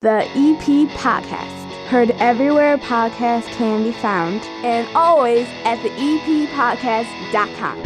The EP Podcast. Heard everywhere podcasts can be found, and always at the EPPodcast.com.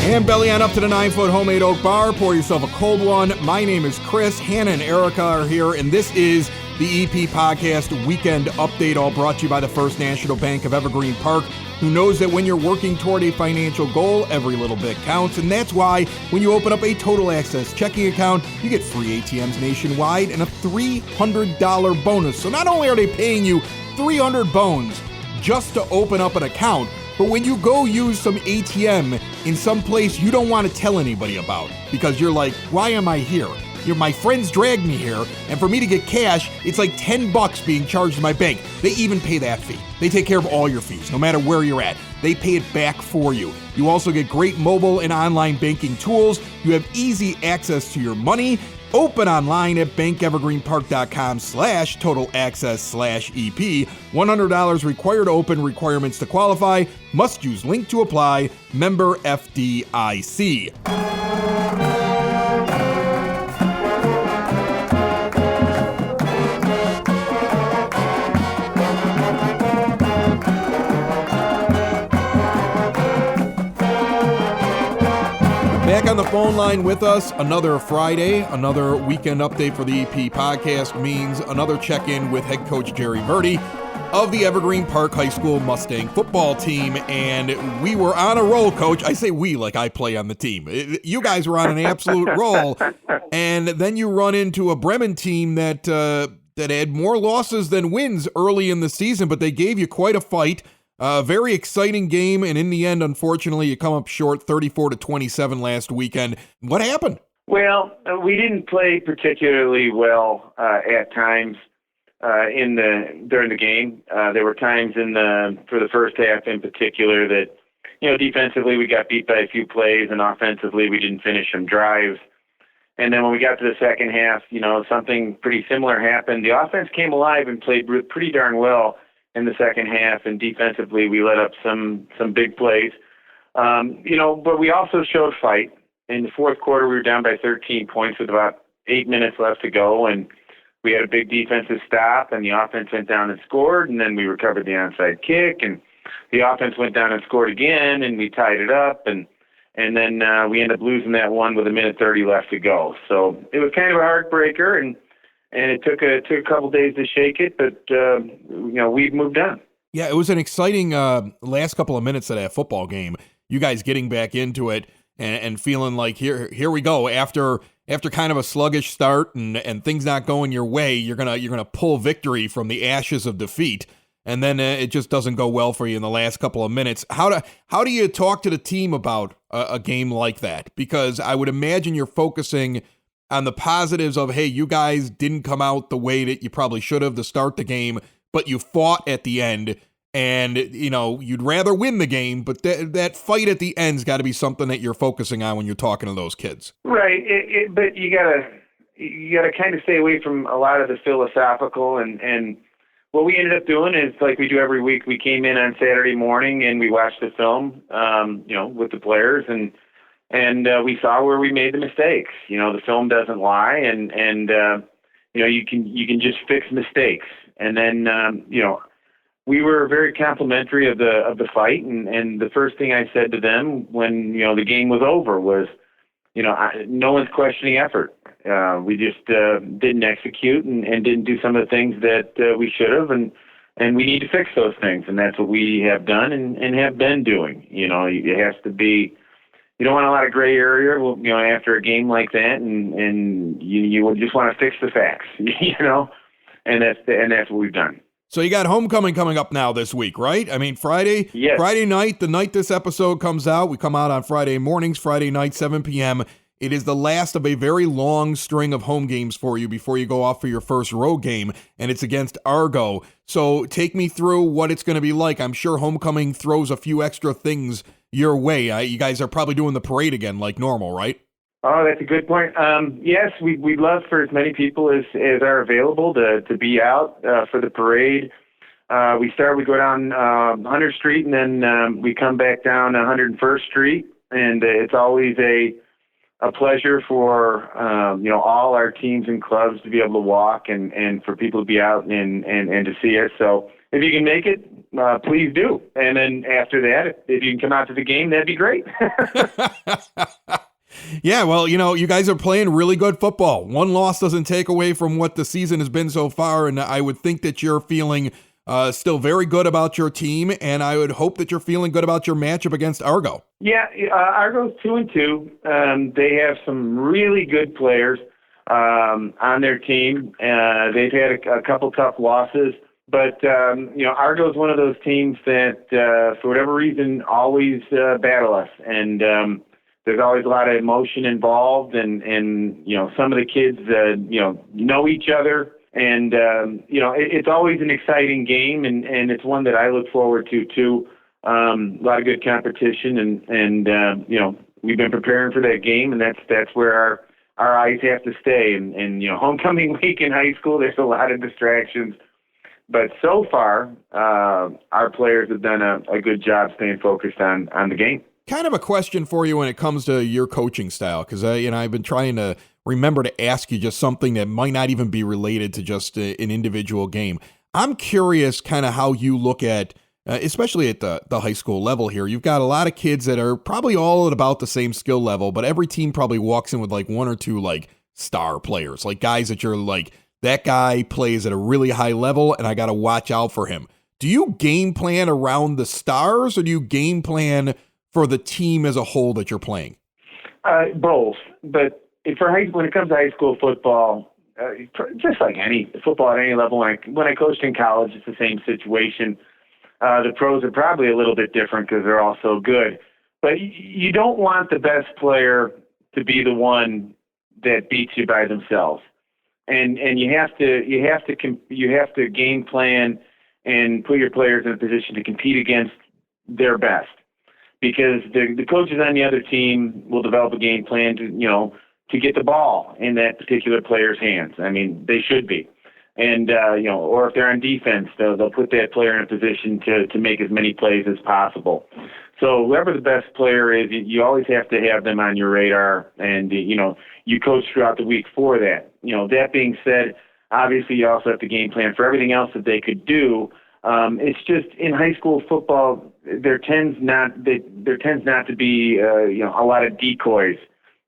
And belly on up to the 9-foot homemade oak bar. Pour yourself a cold one. My name is Chris. Hannah and Erica are here, and this is the EP Podcast Weekend Update, all brought to you by the First National Bank of Evergreen Park, who knows that when you're working toward a financial goal, every little bit counts. And that's why when you open up a Total Access checking account, you get free ATMs nationwide and a $300 bonus. So not only are they paying you 300 bones just to open up an account, but when you go use some ATM in some place you don't want to tell anybody about because you're like, why am I here? My friends dragged me here, and for me to get cash, it's like $10 being charged to my bank. They even pay that fee. They take care of all your fees, no matter where you're at. They pay it back for you. You also get great mobile and online banking tools. You have easy access to your money. Open online at bankevergreenpark.com/totalaccess/EP. $100 required to open, requirements to qualify. Must use link to apply. Member FDIC. Back on the phone line with us, another Friday, another weekend update for the EP Podcast means another check-in with head coach Jerry Verde of the Evergreen Park High School Mustang football team. And we were on a roll, Coach. I say we like I play on the team. You guys were on an absolute roll. And then you run into a Bremen team that had more losses than wins early in the season, but they gave you quite a fight. A very exciting game, and in the end, unfortunately, you come up short 34-27 last weekend. What happened? Well, we didn't play particularly well at times during the game. There were times for the first half in particular that, defensively we got beat by a few plays, and offensively we didn't finish some drives. And then when we got to the second half, something pretty similar happened. The offense came alive and played pretty darn well in the second half, and defensively we let up some big plays. But we also showed fight. In the fourth quarter, we were down by 13 points with about 8 minutes left to go, and we had a big defensive stop, and the offense went down and scored, and then we recovered the onside kick, and the offense went down and scored again, and we tied it up, and then we ended up losing that one with 1:30 left to go. So it was kind of a heartbreaker, and it took a couple days to shake it, but we've moved on. Yeah, it was an exciting last couple of minutes of that football game. You guys getting back into it and feeling like here we go. After kind of a sluggish start and things not going your way, you're gonna pull victory from the ashes of defeat, and then it just doesn't go well for you in the last couple of minutes. How do you talk to the team about a game like that? Because I would imagine you're focusing on the positives of, hey, you guys didn't come out the way that you probably should have to start the game, but you fought at the end, and, you'd rather win the game, but that fight at the end's got to be something that you're focusing on when you're talking to those kids. Right, but you gotta kind of stay away from a lot of the philosophical, and what we ended up doing is, like we do every week, we came in on Saturday morning and we watched the film, with the players, and we saw where we made the mistakes. The film doesn't lie, and you can just fix mistakes. And then we were very complimentary of the fight, and the first thing I said to them when the game was over was, no one's questioning effort. We just didn't execute and didn't do some of the things that we should have, and we need to fix those things, and that's what we have done and have been doing. It has to be. You don't want a lot of gray area, after a game like that, and you just want to fix the facts, and that's what we've done. So you got homecoming coming up now this week, right? I mean, Friday, yes. Friday night, the night this episode comes out. We come out on Friday mornings, Friday night, 7 p.m. It is the last of a very long string of home games for you before you go off for your first road game, and it's against Argo. So take me through what it's going to be like. I'm sure homecoming throws a few extra things your way. You guys are probably doing the parade again like normal, right? Oh, that's a good point. Yes, we'd love for as many people as are available to be out for the parade. We go down 100th Street, and then we come back down 101st Street, and it's always a pleasure for all our teams and clubs to be able to walk and for people to be out and to see us. So if you can make it, please do. And then after that, if you can come out to the game, that'd be great. Yeah, well, you guys are playing really good football. One loss doesn't take away from what the season has been so far, and I would think that you're feeling still very good about your team, and I would hope that you're feeling good about your matchup against Argo. Yeah, Argo's 2-2. They have some really good players on their team. They've had a couple tough losses, but Argo's one of those teams that, for whatever reason, always battle us, and there's always a lot of emotion involved, and some of the kids know each other. And, it's always an exciting game, and it's one that I look forward to, too. A lot of good competition, and we've been preparing for that game, and that's where our eyes have to stay. And homecoming week in high school, there's a lot of distractions. But so far, our players have done a good job staying focused on the game. Kind of a question for you when it comes to your coaching style, because I've been trying to remember to ask you just something that might not even be related to just an individual game. I'm curious kind of how you look at, especially at the high school level here. You've got a lot of kids that are probably all at about the same skill level, but every team probably walks in with like one or two like star players, like guys that you're like, that guy plays at a really high level and I got to watch out for him. Do you game plan around the stars, or do you game plan for the team as a whole that you're playing? Both, but when it comes to high school football, just like any football at any level, when I coached in college, it's the same situation. The pros are probably a little bit different because they're all so good. But you don't want the best player to be the one that beats you by themselves, and you have to game plan and put your players in a position to compete against their best, because the coaches on the other team will develop a game plan to get the ball in that particular player's hands. I mean, they should be. And, or if they're on defense, they'll put that player in a position to make as many plays as possible. So whoever the best player is, you always have to have them on your radar, and, you coach throughout the week for that. That being said, obviously you also have to game plan for everything else that they could do. It's just in high school football, there tends not to be, a lot of decoys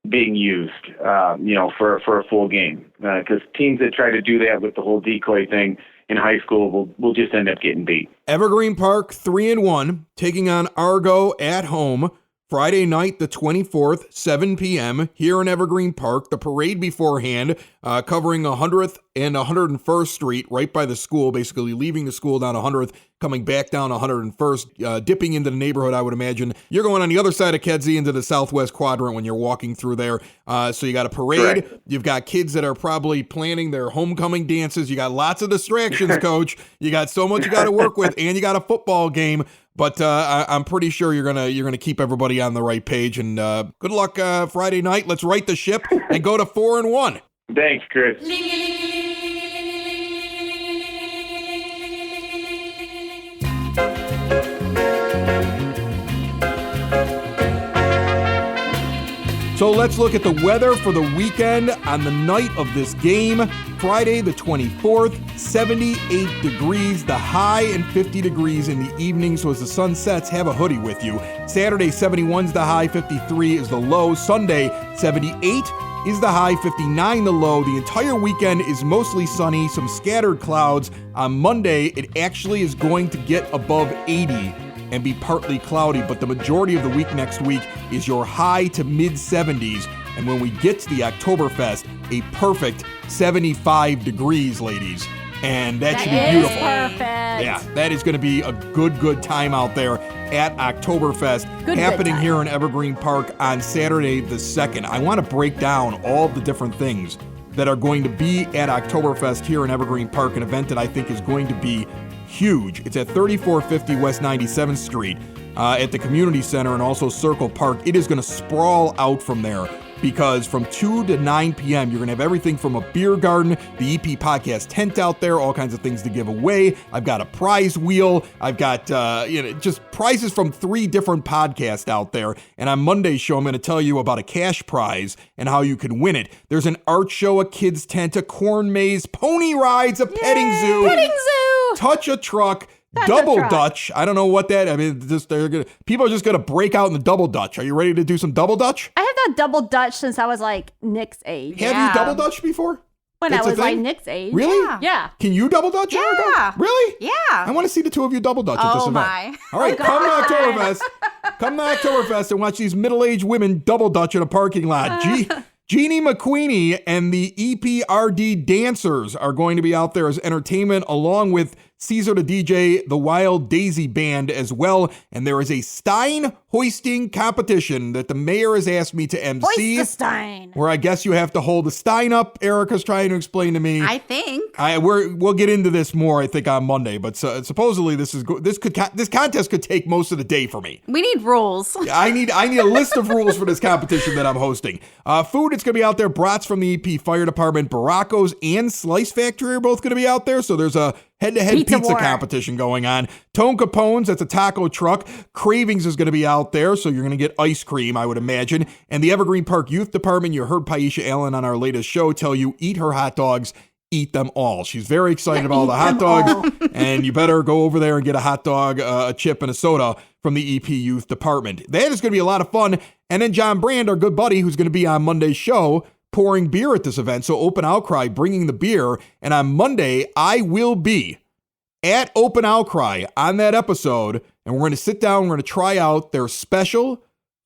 being used, for a full game, because teams that try to do that with the whole decoy thing in high school will just end up getting beat. Evergreen Park 3-1, taking on Argo at home. Friday night, the 24th, 7 p.m. here in Evergreen Park. The parade beforehand, covering 100th and 101st Street, right by the school, basically leaving the school down 100th, coming back down 101st, dipping into the neighborhood, I would imagine. You're going on the other side of Kedzie into the southwest quadrant when you're walking through there. So you got a parade. Correct. You've got kids that are probably planning their homecoming dances. You got lots of distractions, Coach. You got so much you got to work with, and you got a football game. But I'm pretty sure you're gonna keep everybody on the right page. And good luck Friday night. Let's right the ship and go to 4-1. Thanks, Chris. So let's look at the weather for the weekend on the night of this game. Friday the 24th, 78 degrees, the high, and 50 degrees in the evening. So as the sun sets, have a hoodie with you. Saturday, 71 is the high, 53 is the low. Sunday, 78 is the high, 59 the low. The entire weekend is mostly sunny, some scattered clouds. On Monday, it actually is going to get above 80 and be partly cloudy, but the majority of the week next week is your high to mid-70s. And when we get to the Oktoberfest, a perfect 75 degrees, ladies. And that should be beautiful. Perfect. Yeah, that is going to be a good time out there at Oktoberfest, happening here in Evergreen Park on Saturday the 2nd. I want to break down all the different things that are going to be at Oktoberfest here in Evergreen Park, an event that I think is going to be huge. It's at 3450 West 97th Street at the Community Center and also Circle Park. It is going to sprawl out from there because from 2 to 9 p.m., you're going to have everything from a beer garden, the EP podcast tent out there, all kinds of things to give away. I've got a prize wheel. I've got, just prizes from 3 different podcasts out there. And on Monday's show, I'm going to tell you about a cash prize and how you can win it. There's an art show, a kids tent, a corn maze, pony rides, a petting zoo. Petting zoo. Touch a truck. Double Dutch. I don't know what that. I mean, people are just gonna break out in the double Dutch. Are you ready to do some double Dutch? I have not double Dutch since I was like Nick's age. Have you double Dutch before? When I was like Nick's age. Really? Yeah. Can you double Dutch? Yeah. Erica? Really? Yeah. I want to see the two of you double Dutch at this event. My. All right, come to Oktoberfest. Come to Oktoberfest and watch these middle-aged women double Dutch in a parking lot. Jeannie McQueenie and the EPRD dancers are going to be out there as entertainment, along with Caesar the DJ, the Wild Daisy Band as well. And there is a Stein hoisting competition that the mayor has asked me to MC. Hoist the Stein. Where I guess you have to hold the Stein up. Erica's trying to explain to me. I think. We'll get into this more, I think, on Monday. But supposedly this contest could take most of the day for me. We need rules. I need a list of rules for this competition that I'm hosting. Food, it's going to be out there. Brats from the EP Fire Department, Baracos, and Slice Factory are both going to be out there. So there's a head-to-head pizza competition going on. Tone Capone's, that's a taco truck. Cravings is going to be out there, so you're going to get ice cream, I would imagine. And the Evergreen Park Youth Department, you heard Paisha Allen on our latest show tell you, eat her hot dogs, eat them all. She's very excited about all the hot dogs, and you better go over there and get a hot dog, a chip, and a soda from the EP Youth Department. That is going to be a lot of fun. And then John Brand, our good buddy, who's going to be on Monday's show, pouring beer at this event. So Open Outcry bringing the beer. And on Monday, I will be at Open Outcry on that episode. And we're going to sit down, we're going to try out their special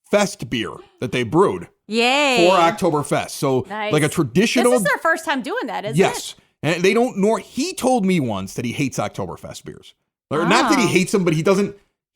fest beer that they brewed. Yay. For Oktoberfest. So nice. Like a traditional. This is their first time doing that, isn't it? Yes. And they don't, he told me once that he hates Oktoberfest beers. Or not that he hates them, but he's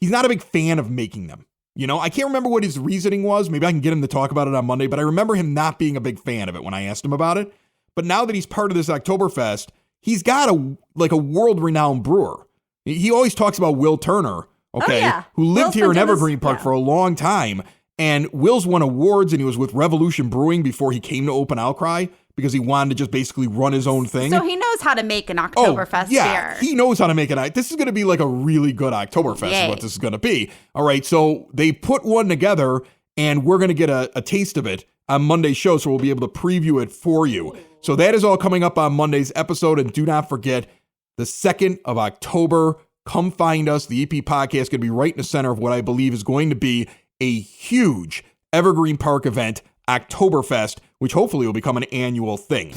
not a big fan of making them. You know, I can't remember what his reasoning was. Maybe I can get him to talk about it on Monday, but I remember him not being a big fan of it when I asked him about it. But now that he's part of this Oktoberfest, he's got a world-renowned brewer. He always talks about Will Turner, who lived here in Evergreen Park for a long time. And Will's won awards, and he was with Revolution Brewing before he came to Open Outcry because he wanted to just basically run his own thing. So he knows how to make an Oktoberfest beer. He knows how to make it. This is going to be like a really good Oktoberfest is what this is going to be. All right, so they put one together, and we're going to get a taste of it on Monday's show, so we'll be able to preview it for you. So that is all coming up on Monday's episode, and do not forget, the 2nd of October, come find us. The EP podcast is going to be right in the center of what I believe is going to be a huge Evergreen Park event, Oktoberfest, which hopefully will become an annual thing.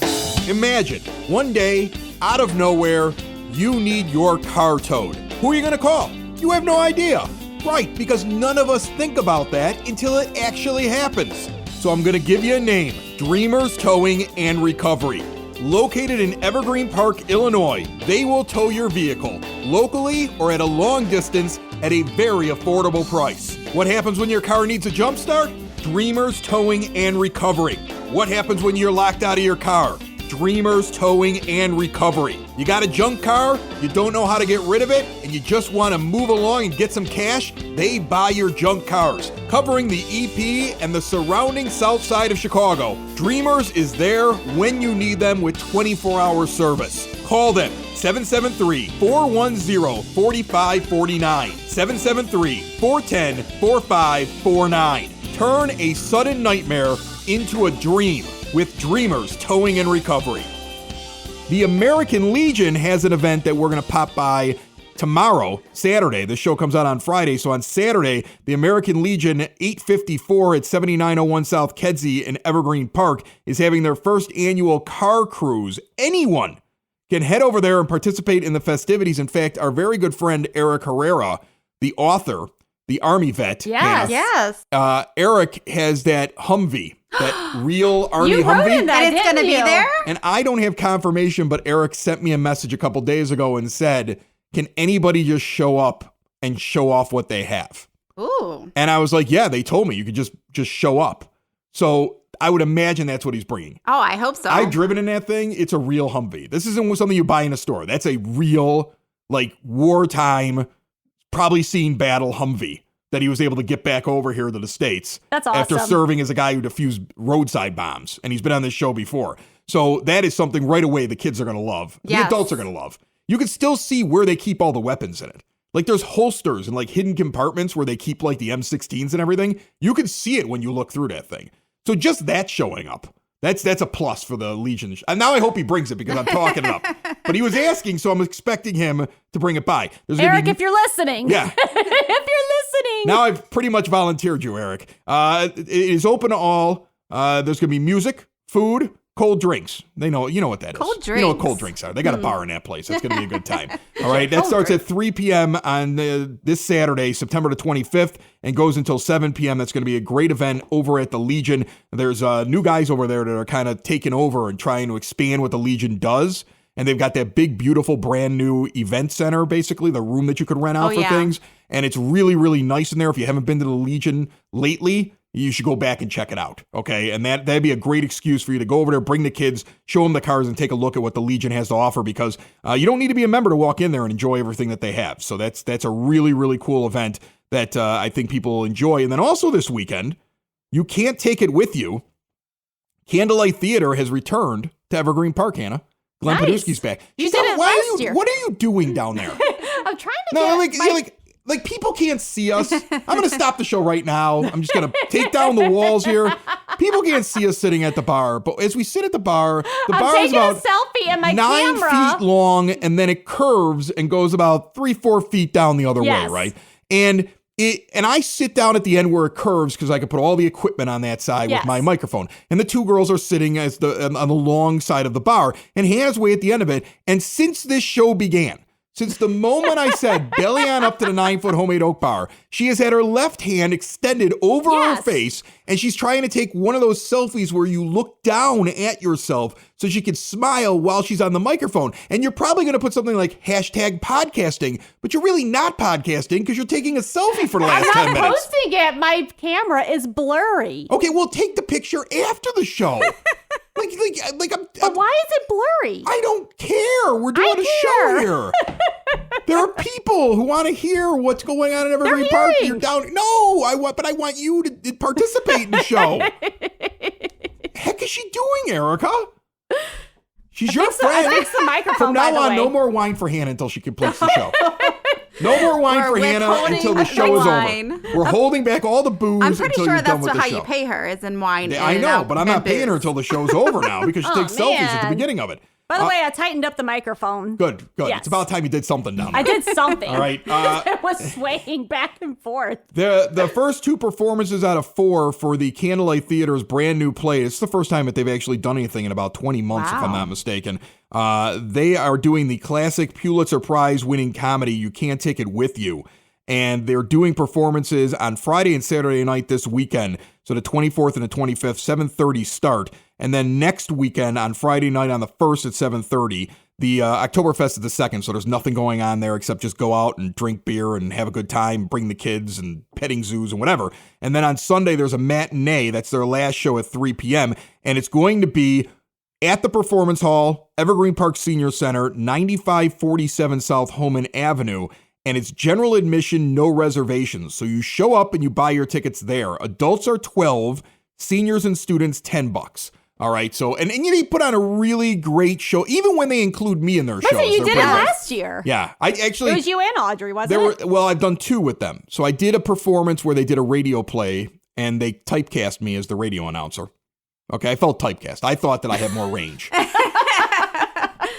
Imagine, one day, out of nowhere, you need your car towed. Who are you going to call? You have no idea. Right, because none of us think about that until it actually happens. So I'm going to give you a name, Dreamers Towing and Recovery. Located in Evergreen Park, Illinois, they will tow your vehicle, locally or at a long distance, at a very affordable price. What happens when your car needs a jump start? Dreamers Towing and Recovery. What happens when you're locked out of your car? Dreamers Towing and Recovery. You got a junk car, you don't know how to get rid of it, and you just want to move along and get some cash? They buy your junk cars. Covering the EP and the surrounding south side of Chicago, Dreamers is there when you need them with 24-hour service. Call them 773-410-4549. 773-410-4549. Turn a sudden nightmare into a dream with Dreamers Towing and Recovery. The American Legion has an event that we're going to pop by tomorrow, Saturday. The show comes out on Friday. So on Saturday, the American Legion 854 at 7901 South Kedzie in Evergreen Park is having their first annual car cruise. Anyone can head over there and participate in the festivities. In fact, our very good friend Eric Herrera, the author, the Army vet. Yes. Eric has that Humvee, that real Army Humvee. And it's going to be there? And I don't have confirmation, but Eric sent me a message a couple days ago and said, can anybody just show up and show off what they have? Ooh. And I was like, yeah, they told me you could just show up. So I would imagine that's what he's bringing. Oh, I hope so. I've driven in that thing. It's a real Humvee. This isn't something you buy in a store. That's a real, like, wartime, probably seen battle Humvee that he was able to get back over here to the States. That's awesome. After serving as a guy who defused roadside bombs. And he's been on this show before. So that is something right away the kids are going to love. Yes. The adults are going to love. You can still see where they keep all the weapons in it. Like there's holsters and like hidden compartments where they keep like the M16s and everything. You can see it when you look through that thing. So just that showing up. That's a plus for the Legion. And now I hope he brings it because I'm talking it up. But he was asking, so I'm expecting him to bring it by. Eric, if you're listening. Yeah. If you're listening. Now I've pretty much volunteered you, Eric. It is open to all. There's going to be music, food, cold drinks. You know what that is. Cold drinks. You know what cold drinks are. They got a bar in that place. That's going to be a good time. All right. That starts at 3 p.m. on this Saturday, September the 25th, and goes until 7 p.m. That's going to be a great event over at the Legion. There's new guys over there that are kind of taking over and trying to expand what the Legion does. And they've got that big, beautiful, brand new event center, basically, the room that you could rent out for things. And it's really, really nice in there. If you haven't been to the Legion lately, you should go back and check it out, okay? And that'd be a great excuse for you to go over there, bring the kids, show them the cars, and take a look at what the Legion has to offer because you don't need to be a member to walk in there and enjoy everything that they have. So that's a really, really cool event that I think people will enjoy. And then also this weekend, you can't take it with you. Candlelight Theater has returned to Evergreen Park, Hannah. Glenn Paduski's back. You did it last year. What are you doing down there? I'm trying to get Like people can't see us. I'm going to stop the show right now. I'm just going to take down the walls here. People can't see us sitting at the bar. But as we sit at the bar is about a selfie in my 9 camera. feet long, and then it curves and goes about 3-4 feet down the other way, right? And I sit down at the end where it curves because I can put all the equipment on that side with my microphone. And the two girls are sitting on the long side of the bar, and Hannah's way at the end of it. And since this show began, since the moment I said belly on up to the 9-foot homemade oak bar, she has had her left hand extended over her face, and she's trying to take one of those selfies where you look down at yourself so she can smile while she's on the microphone. And you're probably going to put something like #podcasting, but you're really not podcasting because you're taking a selfie for the last 10 minutes. I'm not posting it. My camera is blurry. Okay, well, take the picture after the show. But why is it blurry? I don't care. We're doing a show here. There are people who want to hear what's going on in Evergreen Park. You're down. No, but I want you to participate in the show. Heck is she doing, Erica? She's your friend. I fixed the microphone. From now on, no more wine for Hannah until she completes the show. No more wine for Hannah until the show is over. We're holding back all the booze. I'm pretty until sure you're done that's with the how show. you pay her, is in wine. I know, but I'm not paying her booze. until the show's over now because she takes selfies at the man. beginning of it. By the way, I tightened up the microphone. Good. Yes. It's about time you did something down there. I did something. All right. It was swaying back and forth. The first 2 performances out of 4 for the Candlelight Theater's brand new play. It's the first time that they've actually done anything in about 20 months, if I'm not mistaken. They are doing the classic Pulitzer Prize winning comedy, You Can't Take It With You. And they're doing performances on Friday and Saturday night this weekend. So the 24th and the 25th, 7:30 start. And then next weekend on Friday night on the 1st at 7:30, the Oktoberfest is the 2nd. So there's nothing going on there except just go out and drink beer and have a good time, bring the kids and petting zoos and whatever. And then on Sunday, there's a matinee. That's their last show at 3 p.m. And it's going to be at the Performance Hall, Evergreen Park Senior Center, 9547 South Homan Avenue. And it's general admission, no reservations. So you show up and you buy your tickets there. Adults are $12, seniors and students $10. All right. So and they put on a really great show, even when they include me in their shows. You did it last year. Yeah, I actually. It was you and Audrey, wasn't it? Well, I've done 2 with them. So I did a performance where they did a radio play and they typecast me as the radio announcer. Okay, I felt typecast. I thought that I had more range.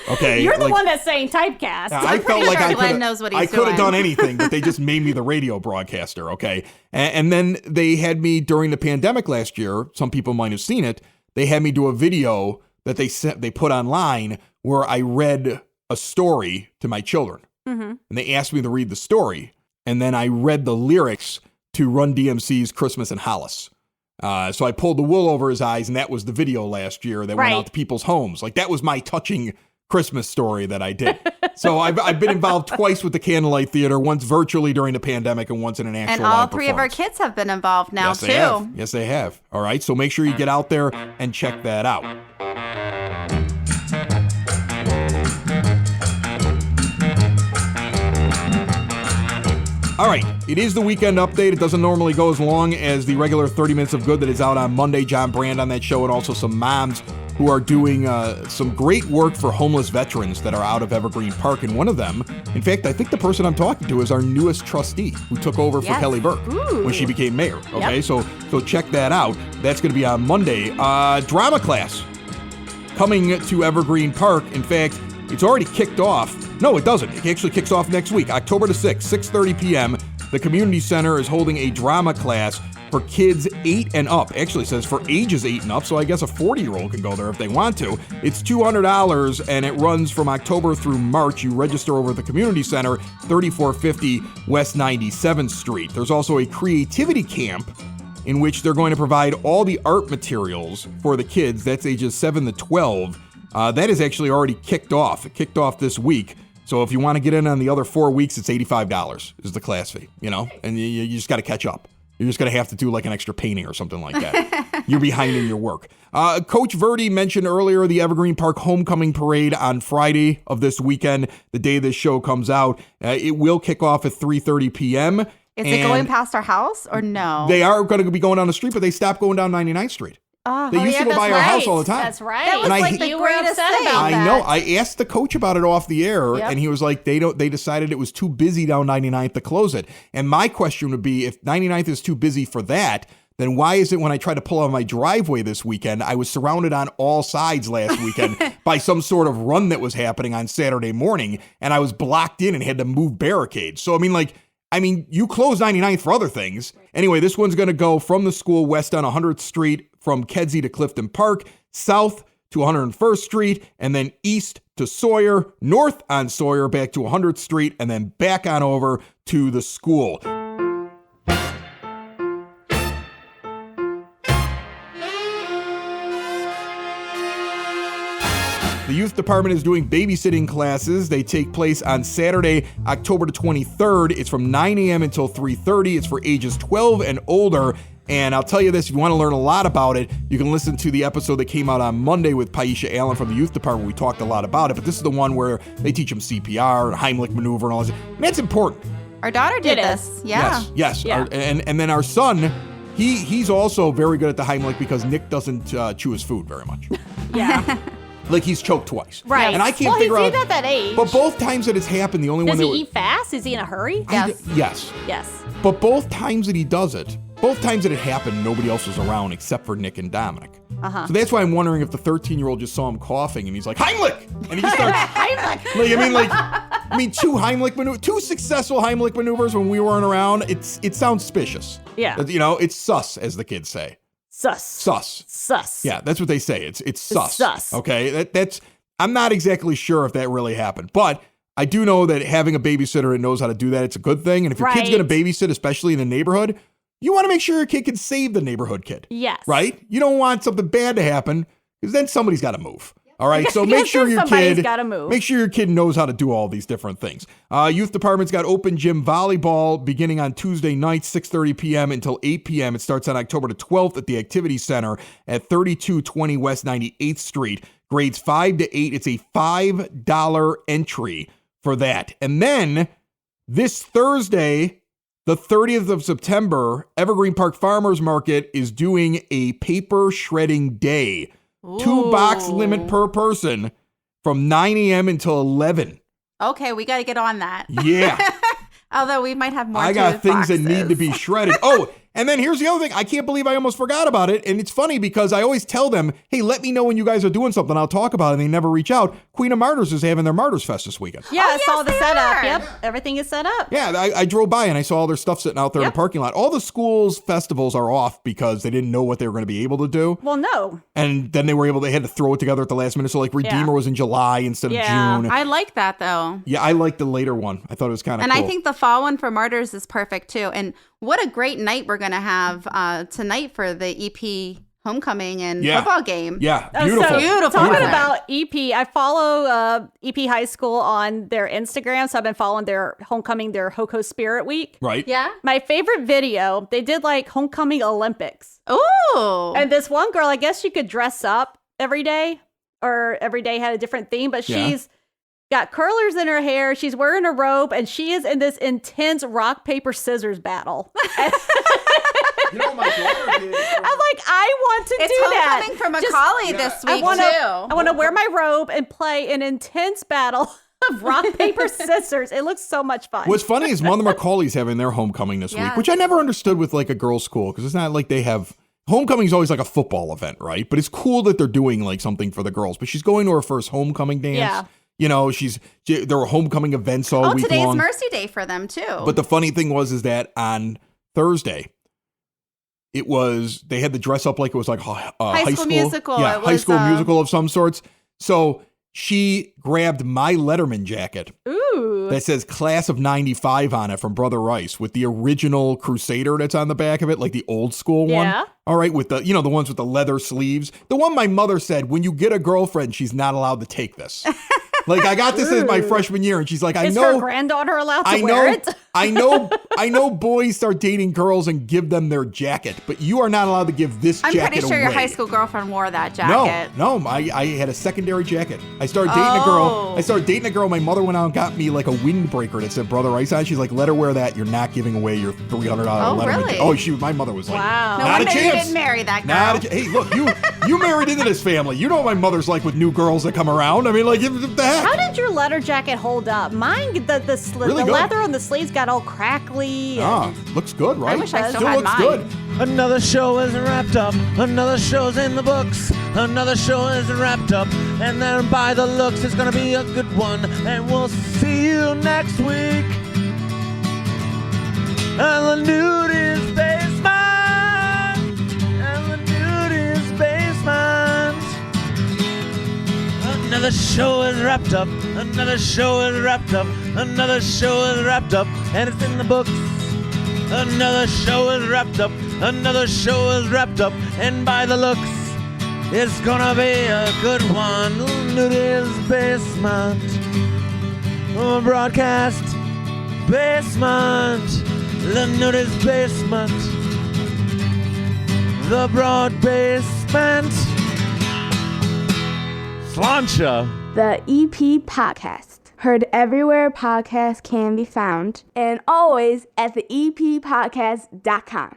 Okay, you're the one that's saying typecast. Yeah, I felt like Glenn knows what he's I could have doing. done anything, but they just made me the radio broadcaster. Okay, and then they had me during the pandemic last year. Some people might have seen it. They had me do a video that they put online where I read a story to my children, and they asked me to read the story, and then I read the lyrics to Run DMC's Christmas in Hollis. So I pulled the wool over his eyes, and that was the video last year that went out to people's homes. Like that was my touching Christmas story that I did. So I've been involved twice with the Candlelight Theater, once virtually during the pandemic and once in an actual And all live 3 of our kids have been involved now, too. Yes, they have. All right, so make sure you get out there and check that out. All right, it is the weekend update. It doesn't normally go as long as the regular 30 Minutes of Good that is out on Monday. John Brand on that show, and also some moms who are doing some great work for homeless veterans that are out of Evergreen Park. And one of them, in fact, I think the person I'm talking to is our newest trustee who took over for Kelly Burke when she became mayor. Okay, so check that out. That's going to be on Monday. Drama class coming to Evergreen Park. In fact, it's already kicked off. No, it doesn't. It actually kicks off next week, October the 6th, 6:30 p.m. The community center is holding a drama class for kids 8 and up. Actually, it says for ages 8 and up, so I guess a 40-year-old can go there if they want to. It's $200, and it runs from October through March. You register over at the community center, 3450 West 97th Street. There's also a creativity camp in which they're going to provide all the art materials for the kids. That's ages 7 to 12. That is actually already kicked off. It kicked off this week. So if you want to get in on the other 4 weeks, it's $85 is the class fee, and you just got to catch up. You're just going to have to do like an extra painting or something like that. You're behind in your work. Coach Verde mentioned earlier the Evergreen Park Homecoming Parade on Friday of this weekend, the day this show comes out. It will kick off at 3:30 p.m. Is it going past our house or no? They are going to be going down the street, but they stopped going down 99th Street. They used to go by our house all the time. That's right. That was like the greatest thing. I know. I asked the coach about it off the air, and he was like, they decided it was too busy down 99th to close it. And my question would be, if 99th is too busy for that, then why is it when I tried to pull out my driveway this weekend, I was surrounded on all sides last weekend by some sort of run that was happening on Saturday morning, and I was blocked in and had to move barricades. So, I mean, you close 99th for other things. Anyway, this one's going to go from the school west on 100th Street, from Kedzie to Clifton Park, south to 101st Street, and then east to Sawyer, north on Sawyer, back to 100th Street, and then back on over to the school. The youth department is doing babysitting classes. They take place on Saturday, October the 23rd. It's from 9 a.m. until 3:30. It's for ages 12 and older. And I'll tell you this, if you want to learn a lot about it, you can listen to the episode that came out on Monday with Paisha Allen from the youth department. We talked a lot about it, but this is the one where they teach them CPR and Heimlich maneuver and all this. And that's important. Our daughter did this. Yeah. Yes. Yeah. And then our son, he's also very good at the Heimlich because Nick doesn't chew his food very much. Yeah. Like he's choked twice. Right. And I can't figure out. He's at that age. But both times that it's happened, the only one that... Does he eat fast? Is he in a hurry? Yes. Yes. But both times that he does it, both times that it happened, nobody else was around except for Nick and Dominic. So that's why I'm wondering if the 13-year-old just saw him coughing and he's like, Heimlich! And he just starts... Heimlich! Two successful Heimlich maneuvers when we weren't around. It sounds suspicious. Yeah. It's sus, as the kids say. Sus. Yeah, that's what they say. It's sus. Sus. Okay, that's. I'm not exactly sure if that really happened, but I do know that having a babysitter that knows how to do that, it's a good thing. And if your kid's going to babysit, especially in the neighborhood, you want to make sure your kid can save the neighborhood kid. Yes. Right? You don't want something bad to happen because then somebody's got to move. All right, so make sure your kid knows how to do all these different things. Youth department's got open gym volleyball beginning on Tuesday night, 6:30 p.m. until 8 p.m. It starts on October the 12th at the Activity Center at 3220 West 98th Street. Grades 5 to 8. It's a $5 entry for that. And then this Thursday, the 30th of September, Evergreen Park Farmers Market is doing a paper shredding day. Ooh. 2-box limit per person from 9 a.m. until 11. Okay, we got to get on that. Yeah. Although we might have more. I got things that need to be shredded. Oh, and then here's the other thing. I can't believe I almost forgot about it. And it's funny because I always tell them, hey, let me know when you guys are doing something. I'll talk about it. And they never reach out. Queen of Martyrs is having their Martyrs Fest this weekend. Yeah, I saw the setup. Yep, everything is set up. Yeah, I drove by and I saw all their stuff sitting out there in the parking lot. All the schools' festivals are off because they didn't know what they were going to be able to do. Well, no. And then they had to throw it together at the last minute. So like Redeemer was in July instead of June. I like that though. Yeah, I like the later one. I thought it was kind of cool. And I think the fall one for Martyrs is perfect too. And what a great night we're going to have tonight for the EP homecoming and football game. Yeah, beautiful. So beautiful. Talking about EP, I follow EP High School on their Instagram, so I've been following their homecoming, their Hoko Spirit Week. Right. Yeah. My favorite video, they did like homecoming Olympics. Ooh. And this one girl, I guess she could dress up every day, or every day had a different theme, but she's got curlers in her hair. She's wearing a robe, and she is in this intense rock, paper, scissors battle. You know what my daughter did? I'm like, I want to It's do that. homecoming for Macaulay this week, I too. want to wear my robe and play an intense battle of rock, paper, scissors. It looks so much fun. What's funny is Mother McAuley's having their homecoming this week, which I never understood with like a girls' school, because it's not like they have homecoming is always like a football event, right? But it's cool that they're doing like something for the girls. But she's going to her first homecoming dance. Yeah. You know, there were homecoming events all week today's long. Mercy Day for them too. But the funny thing is that on Thursday, they had to dress up like it was like high school musical. Yeah, high school musical of some sorts. So she grabbed my Letterman jacket. Ooh. That says Class of 95 on it from Brother Rice with the original Crusader that's on the back of it, like the old school one. Yeah. All right, with the the ones with the leather sleeves. The one my mother said, when you get a girlfriend, she's not allowed to take this. Like, I got this as my freshman year, and she's like, Is her granddaughter allowed to wear it? I know boys start dating girls and give them their jacket, but you are not allowed to give this jacket away. I'm pretty sure your high school girlfriend wore that jacket. No, I had a secondary jacket. I started dating a girl. My mother went out and got me like a windbreaker that said Brother Rice on. She's like, let her wear that. You're not giving away your $300 Letterman. Really? Oh, my mother was like, wow. No not wonder a chance. you didn't marry that girl. Hey, look, you married into this family. You know what my mother's like with new girls that come around. I mean, like, what the heck? How did your letter jacket hold up? Mine, the leather on the sleeves got all crackly. Looks good, right? I wish I still had looks mine. good. Another show is wrapped up. Another show's in the books. Another show is wrapped up. And then by the looks, it's gonna be a good one. And we'll see you next week. And the nudist basement. And the nudist basement. Another show is wrapped up. Another show is wrapped up. Another show is wrapped up. And it's in the books. Another show is wrapped up. Another show is wrapped up. And by the looks, it's gonna be a good one. Nudist basement. Broadcast basement. The nudist basement. The broad basement. Slancha. The EP Podcast. Heard everywhere podcasts can be found, and always at the EPPodcast.com.